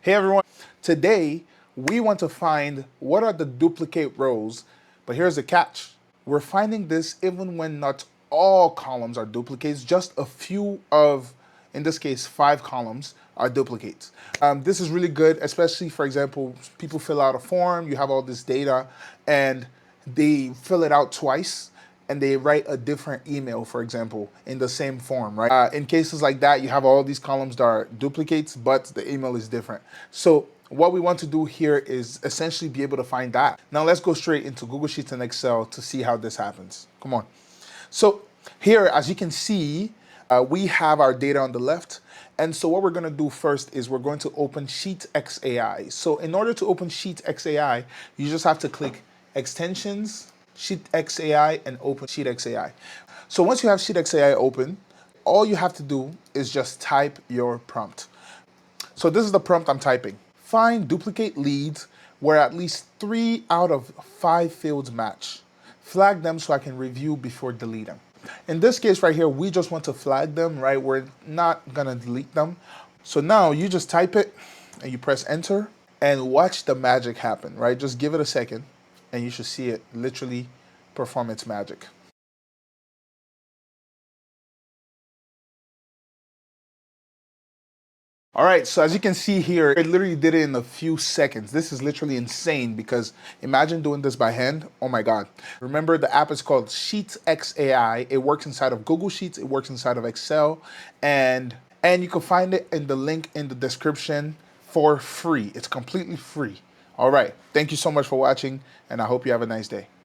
Hey everyone, today we want to find what are the duplicate rows, but here's the catch. We're finding this even when not all columns are duplicates, just a few of, in this case, 5 columns are duplicates. This is really good, especially for example, people fill out a form, you have all this data, and they fill it out twice and they write a different email, for example, in the same form, right? In cases like that, you have all these columns that are duplicates, but the email is different. So what we want to do here is essentially be able to find that. Now let's go straight into Google Sheets and Excel to see how this happens. Come on. So here, as you can see, we have our data on the left. And so what we're going to do first is we're going to open SheetXAI. So in order to open SheetXAI, you just have to click Extensions, SheetXAI, and open SheetXAI. So once you have SheetXAI open, all you have to do is just type your prompt. So this is the prompt I'm typing. Find duplicate leads where at least 3 out of 5 fields match. Flag them so I can review before deleting. In this case right here, we just want to flag them, right? We're not gonna delete them. So now you just type it and you press enter and watch the magic happen, right? Just give it a second and you should see it literally perform its magic. All right, so as you can see here, it literally did it in a few seconds. This is literally insane because imagine doing this by hand. Oh my God. Remember, the app is called SheetXAI. It works inside of Google Sheets. It works inside of Excel. And you can find it in the link in the description for free. It's completely free. All right. Thank you so much for watching, and I hope you have a nice day.